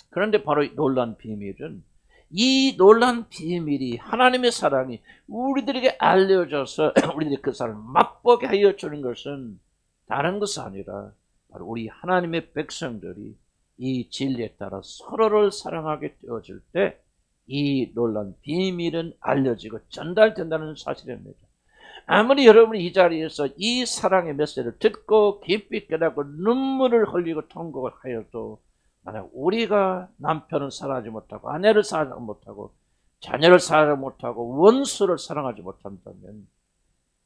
그런데 바로 놀란 비밀은, 이 놀란 비밀이 하나님의 사랑이 우리들에게 알려져서 우리들이 그 사랑을 맛보게 하여 주는 것은 다른 것이 아니라 바로 우리 하나님의 백성들이 이 진리에 따라 서로를 사랑하게 되어질 때 이 놀란 비밀은 알려지고 전달된다는 사실입니다. 아무리 여러분이 이 자리에서 이 사랑의 메시지를 듣고 깊이 깨닫고 눈물을 흘리고 통곡을 하여도 만약 우리가 남편을 사랑하지 못하고 아내를 사랑하지 못하고 자녀를 사랑하지 못하고 원수를 사랑하지 못한다면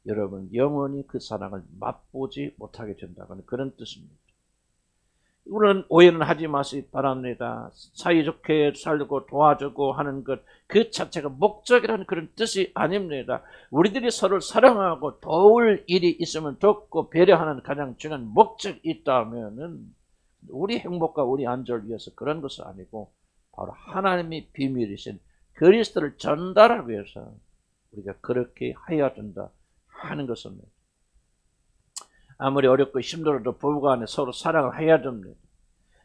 여러분 영원히 그 사랑을 맛보지 못하게 된다는 그런 뜻입니다. 우리는 오해는 하지 마시기 바랍니다. 사이좋게 살고 도와주고 하는 것 그 자체가 목적이라는 그런 뜻이 아닙니다. 우리들이 서로를 사랑하고 도울 일이 있으면 돕고 배려하는 가장 중요한 목적이 있다면은 우리 행복과 우리 안전을 위해서 그런 것은 아니고 바로 하나님의 비밀이신 그리스도를 전달하기 위해서 우리가 그렇게 해야 된다 하는 것입니다. 아무리 어렵고 힘들어도 부부간에 서로 사랑을 해야 됩니다.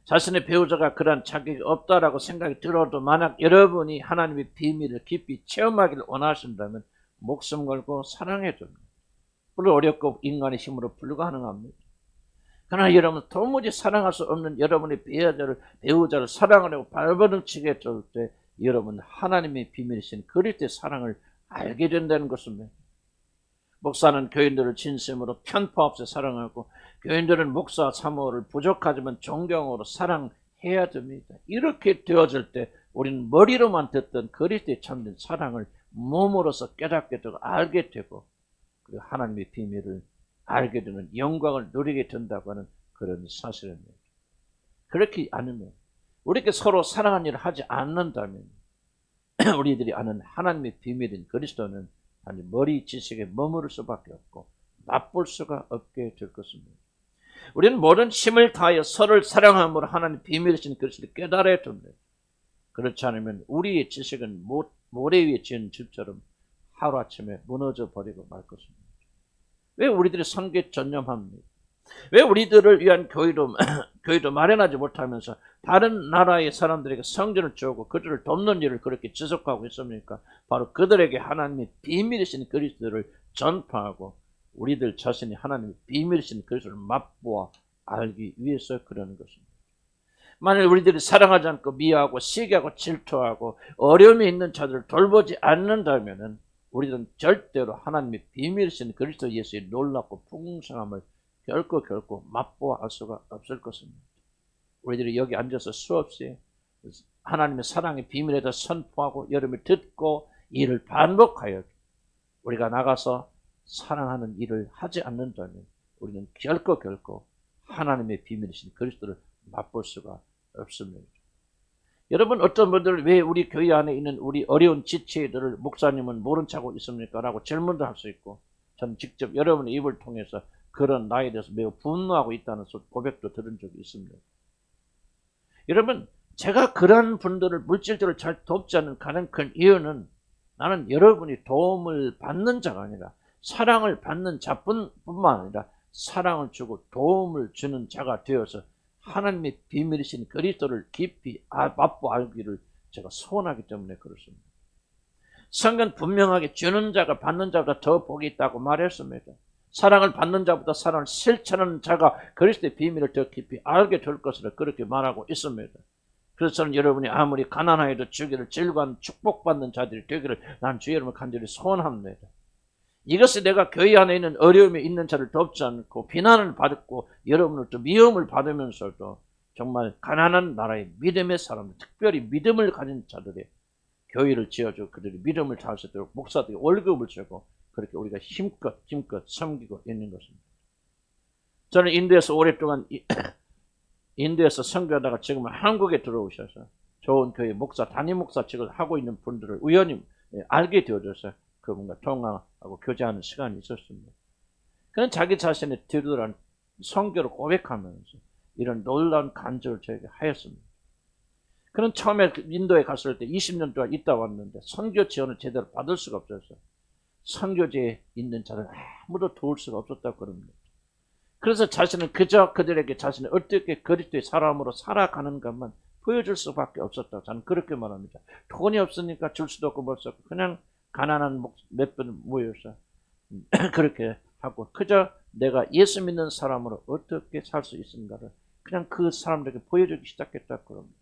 자신의 배우자가 그런 자격이 없다라고 생각이 들어도 만약 여러분이 하나님의 비밀을 깊이 체험하기를 원하신다면 목숨 걸고 사랑해야 됩니다. 물론 어렵고 인간의 힘으로 불가능합니다. 그러나 여러분 도무지 사랑할 수 없는 여러분의 배우자를 사랑하려고 발버둥치게 될 때 여러분 하나님의 비밀이신 그리스도의 사랑을 알게 된다는 것입니다. 목사는 교인들을 진심으로 편파 없이 사랑하고 교인들은 목사 사모를 부족하지만 존경으로 사랑해야 됩니다. 이렇게 되어질 때 우리는 머리로만 듣던 그리스도의 참된 사랑을 몸으로서 깨닫게 되고 알게 되고 그리고 하나님의 비밀을 알게 되는 영광을 누리게 된다고 하는 그런 사실입니다. 그렇게 않으면 우리가 서로 사랑하는 일을 하지 않는다면 우리들이 아는 하나님의 비밀인 그리스도는 아니 머리 지식에 머무를 수밖에 없고 맛볼 수가 없게 될 것입니다. 우리는 모든 힘을 다하여 서로를 사랑함으로 하나님 비밀이신 그리스도를 깨달아야 됩니다. 그렇지 않으면 우리의 지식은 모래 위에 지은 집처럼 하루아침에 무너져 버리고 말 것입니다. 왜 우리들이 선교에 전념합니까? 왜 우리들을 위한 교회도 마련하지 못하면서 다른 나라의 사람들에게 성전을 주고 그들을 돕는 일을 그렇게 지속하고 있습니까? 바로 그들에게 하나님의 비밀이신 그리스도를 전파하고 우리들 자신이 하나님의 비밀이신 그리스도를 맛보아 알기 위해서 그러는 것입니다. 만일 우리들이 사랑하지 않고 미워하고 시기하고 질투하고 어려움이 있는 자들을 돌보지 않는다면 우리들은 절대로 하나님의 비밀이신 그리스도 예수의 놀랍고 풍성함을 결코 맛보아 알 수가 없을 것입니다. 우리들이 여기 앉아서 수없이 하나님의 사랑의 비밀에 대해 선포하고 여러분이 듣고 이를 반복하여 우리가 나가서 사랑하는 일을 하지 않는다면 우리는 결코 하나님의 비밀이신 그리스도를 맛볼 수가 없습니다. 여러분 어떤 분들 왜 우리 교회 안에 있는 우리 어려운 지체들을 목사님은 모른 척하고 있습니까? 라고 질문도 할 수 있고 저는 직접 여러분의 입을 통해서 그런 나에 대해서 매우 분노하고 있다는 고백도 들은 적이 있습니다. 여러분 제가 그런 분들을 물질적으로 잘 돕지 않는 가장 큰 이유는 나는 여러분이 도움을 받는 자가 아니라 사랑을 받는 자뿐만 아니라 사랑을 주고 도움을 주는 자가 되어서 하나님의 비밀이신 그리스도를 깊이 맛보 알기를 제가 소원하기 때문에 그렇습니다. 성경 분명하게 주는 자가 받는 자보다 더 복이 있다고 말했습니다. 사랑을 받는 자보다 사랑을 실천하는 자가 그리스도의 비밀을 더 깊이 알게 될 것으로 그렇게 말하고 있습니다. 그래서 저는 여러분이 아무리 가난하여도 주기를 즐거운 축복받는 자들이 되기를 난 주 여러분을 간절히 소원합니다. 이것이 내가 교회 안에 있는 어려움이 있는 자를 돕지 않고 비난을 받고 여러분으로부터 미움을 받으면서도 정말 가난한 나라의 믿음의 사람들, 특별히 믿음을 가진 자들의 교회를 지어주고 그들이 믿음을 잘 수 있도록 목사들이 월급을 주고 그렇게 우리가 힘껏 섬기고 있는 것입니다. 저는 인도에서 오랫동안 인도에서 선교하다가 지금은 한국에 들어오셔서 좋은 교회 목사, 담임 목사직을 하고 있는 분들을 우연히 알게 되어져서 그분과 통화하고 교제하는 시간이 있었습니다. 그는 자기 자신의 뒤돌아는 선교를 고백하면서 이런 놀라운 간증을 저에게 하였습니다. 그는 처음에 인도에 갔을 때 20년 동안 있다 왔는데 선교 지원을 제대로 받을 수가 없어서 선교지에 있는 자를 아무도 도울 수가 없었다고 그럽니다. 그래서 자신은 그저 그들에게 자신이 어떻게 그리스도의 사람으로 살아가는 것만 보여줄 수밖에 없었다고 저는 그렇게 말합니다. 돈이 없으니까 줄 수도 없고 못 썼고 그냥 가난한 몇 분 모여서 그렇게 하고 그저 내가 예수 믿는 사람으로 어떻게 살 수 있는가를 그냥 그 사람들에게 보여주기 시작했다고 그럽니다.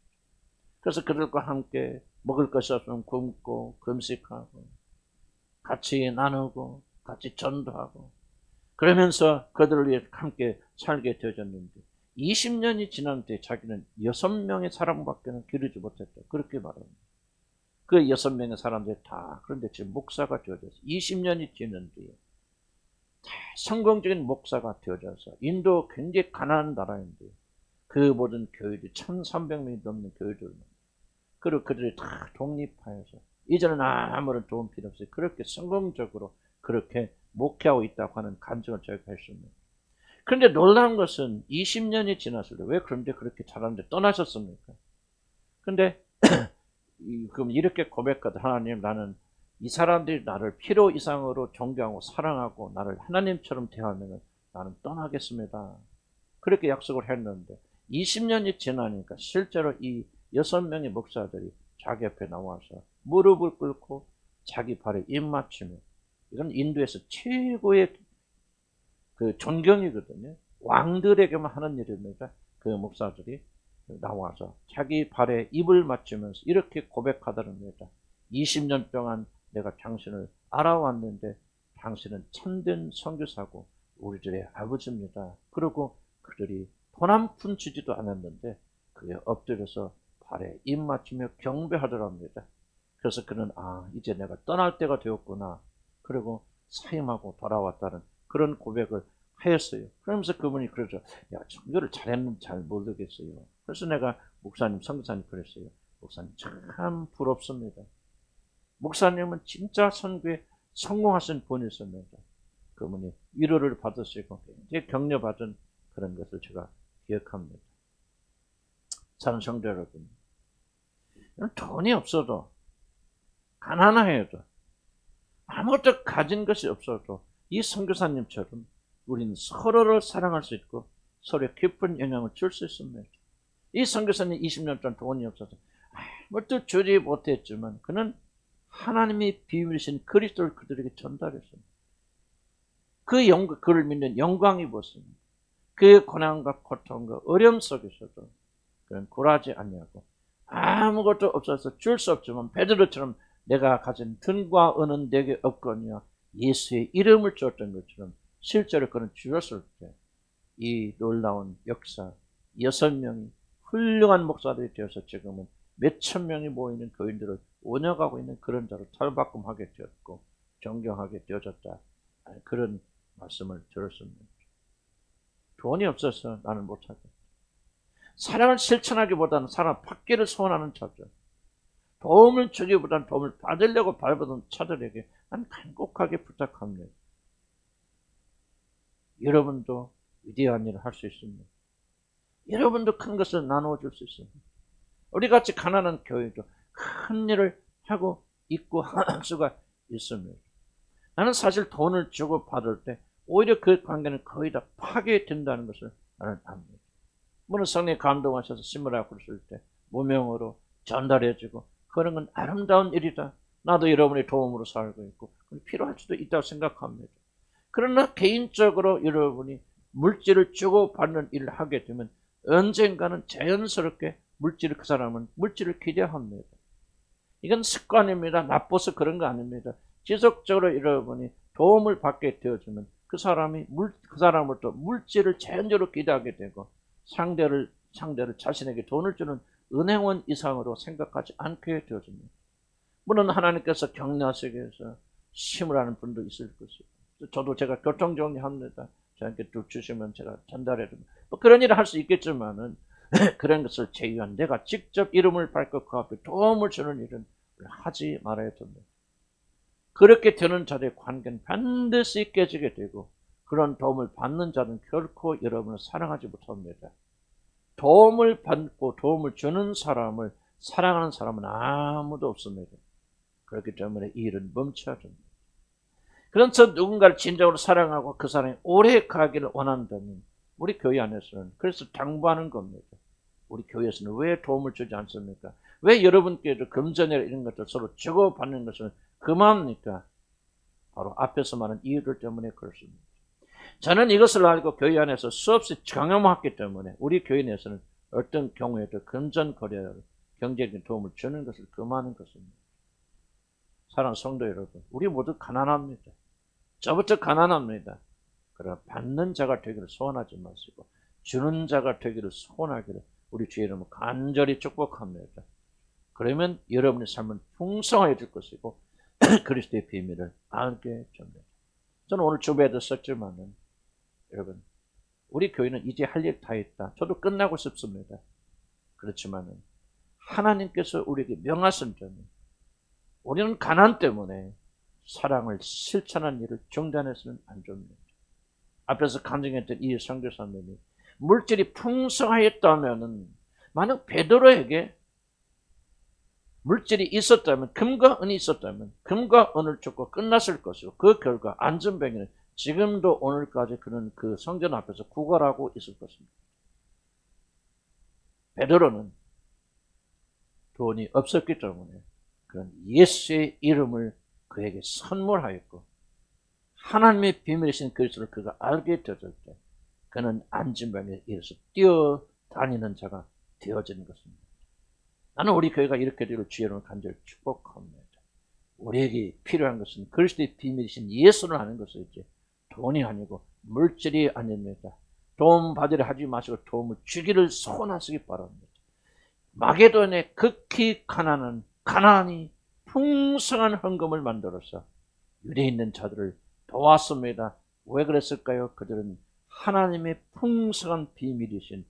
그래서 그들과 함께 먹을 것이 없으면 굶고 금식하고 같이 나누고 같이 전도하고 그러면서 그들을 위해 함께 살게 되어졌는데 20년이 지난 뒤에 자기는 6명의 사람밖에 기르지 못했다. 그렇게 말합니다. 그 6명의 사람들이 다 그런데 지금 목사가 되어져서 20년이 지난 뒤에 다 성공적인 목사가 되어져서 인도 굉장히 가난한 나라인데 그 모든 교회들이 1,300명이 넘는 교회들 그리고 그들이 다 독립하여서 이제는 아무런 도움 필요 없어요. 그렇게 성공적으로 그렇게 목회하고 있다고 하는 간증을 저희가 했습니다. 그런데 놀라운 것은 20년이 지났을 때 왜 그런데 그렇게 잘하는데 떠나셨습니까? 그런데 그럼 이렇게 고백하다 하나님 나는 이 사람들이 나를 필요 이상으로 존경하고 사랑하고 나를 하나님처럼 대하면 나는 떠나겠습니다. 그렇게 약속을 했는데 20년이 지나니까 실제로 이 6명의 목사들이 자기 앞에 나와서 무릎을 꿇고 자기 발에 입맞추며 이건 인도에서 최고의 그 존경이거든요. 왕들에게만 하는 일입니다. 그 목사들이 나와서 자기 발에 입을 맞추면서 이렇게 고백하다는 겁니다. 20년 동안 내가 당신을 알아왔는데 당신은 참된 선교사고 우리들의 아버지입니다. 그리고 그들이 돈 한 푼 주지도 않았는데 그에 엎드려서 발에 입 맞추며 경배하더랍니다. 그래서 그는 이제 내가 떠날 때가 되었구나. 그리고 사임하고 돌아왔다는 그런 고백을 하였어요. 그러면서 그분이 그러죠. 야, 선교를 잘했는지 잘 모르겠어요. 그래서 내가 목사님, 선교사님 그랬어요. 목사님 참 부럽습니다. 목사님은 진짜 선교에 성공하신 분이었습니다. 그분이 위로를 받으시고 굉장히 격려받은 그런 것을 제가 기억합니다. 사랑하는 성도 여러분, 돈이 없어도 가난해도 아무것도 가진 것이 없어도 이 선교사님처럼 우리는 서로를 사랑할 수 있고 서로에 깊은 영향을 줄 수 있습니다. 이 선교사님 20년 동안 돈이 없어서 아무것도 주지 못했지만 그는 하나님이 비밀이신 그리스도를 그들에게 전달했습니다. 그를 믿는 영광이 무엇입니까? 그 고난과 고통과 어려움 속에서도 그는 굴하지 아니하고 아무것도 없어서 줄 수 없지만 베드로처럼 내가 가진 등과 은은 내게 없거니와 예수의 이름을 주었던 것처럼 실제로 그는 주었을 때 이 놀라운 역사 6명이 훌륭한 목사들이 되어서 지금은 몇천 명이 모이는 교인들을 운영하고 있는 그런 자로 탈바꿈하게 되었고 존경하게 되어졌다. 그런 말씀을 들었습니다. 돈이 없어서 나는 못하겠다. 사랑을 실천하기보다는 사람 받기를 소원하는 자죠. 도움을 주기보다는 도움을 받으려고 발버둥 차들에게 난 간곡하게 부탁합니다. 여러분도 위대한 일을 할 수 있습니다. 여러분도 큰 것을 나누어줄 수 있습니다. 우리 같이 가난한 교회도 큰 일을 하고 있고 할 수가 있습니다. 나는 사실 돈을 주고 받을 때 오히려 그 관계는 거의 다 파괴된다는 것을 나는 압니다. 물론 성령이 감동하셔서 심으라고 그랬을 때 무명으로 전달해주고 그런 건 아름다운 일이다. 나도 여러분의 도움으로 살고 있고 필요할 수도 있다고 생각합니다. 그러나 개인적으로 여러분이 물질을 주고받는 일을 하게 되면 언젠가는 자연스럽게 그 사람은 물질을 기대합니다. 이건 습관입니다. 나빠서 그런 거 아닙니다. 지속적으로 여러분이 도움을 받게 되어주면 그 사람으로부터 물질을 자연적으로 기대하게 되고 상대를 자신에게 돈을 주는 은행원 이상으로 생각하지 않게 되어집니다. 물론 하나님께서 격려하시기 위해서 심으라는 분도 있을 것이고 저도 제가 교통정리합니다. 저한테 주시면 제가 전달해줍니다. 뭐 그런 일을 할 수 있겠지만은 그런 것을 제외한 내가 직접 이름을 밝고 그 앞에 도움을 주는 일은 하지 말아야 됩니다. 그렇게 되는 자들의 관계는 반드시 깨지게 되고 그런 도움을 받는 자는 결코 여러분을 사랑하지 못합니다. 도움을 받고 도움을 주는 사람을 사랑하는 사람은 아무도 없습니다. 그렇기 때문에 이 일은 멈춰야 됩니다. 그래서 누군가를 진정으로 사랑하고 그 사람이 오래 가기를 원한다면 우리 교회 안에서는 그래서 당부하는 겁니다. 우리 교회에서는 왜 도움을 주지 않습니까? 왜 여러분께도 금전이나 이런 것들 서로 주고받는 것은 그만합니까? 바로 앞에서 말한 이유들 때문에 그렇습니다. 저는 이것을 알고 교회 안에서 수없이 경험했기 때문에 우리 교회 내에서는 어떤 경우에도 금전 거래를 경제적인 도움을 주는 것을 금하는 것입니다. 사랑하는 성도 여러분, 우리 모두 가난합니다. 저부터 가난합니다. 그러나 받는 자가 되기를 소원하지 마시고 주는 자가 되기를 소원하기를 우리 주의 이름으로 간절히 축복합니다. 그러면 여러분의 삶은 풍성해질 것이고 그리스도의 비밀을 알게 됩니다. 저는 오늘 주배도 썼지만은 여러분, 우리 교회는 이제 할 일 다 했다. 저도 끝나고 싶습니다. 그렇지만은 하나님께서 우리에게 명하신 점은 우리는 가난 때문에 사랑을 실천하는 일을 중단해서는 안 됩니다. 앞에서 간증했던 이 선교사님이 물질이 풍성하였다면은 만약 베드로에게 물질이 있었다면 금과 은이 있었다면 금과 은을 줬고 끝났을 것이고 그 결과 안전병에는 지금도 오늘까지 그는 그 성전 앞에서 구걸하고 있을 것입니다. 베드로는 돈이 없었기 때문에 그는 예수의 이름을 그에게 선물하였고 하나님의 비밀이신 그리스도를 그가 알게 되었을 때 그는 안전병에 이어서 뛰어다니는 자가 되어지는 것입니다. 나는 우리 교회가 이렇게 되기를 주의 이름으로 간절히 축복합니다. 우리에게 필요한 것은 그리스도의 비밀이신 예수를 아는 것이지 돈이 아니고 물질이 아닙니다. 도움 받으려 하지 마시고 도움을 주기를 소원하시기 바랍니다. 마게도인의 극히 가난한 가나안이 풍성한 헌금을 만들어서 유대에 있는 자들을 도왔습니다. 왜 그랬을까요? 그들은 하나님의 풍성한 비밀이신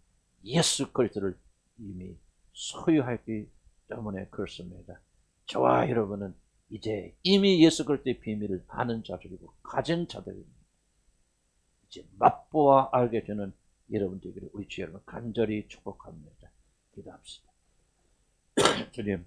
예수 그리스도를 이미 소유하기 때문에 그렇습니다. 저와 여러분은 이제 이미 예수 그리스도의 비밀을 아는 자들이고 가진 자들입니다. 이제 맛보아 알게 되는 여러분 되기를 우리 주 여러분 간절히 축복합니다. 기도합시다. 주님,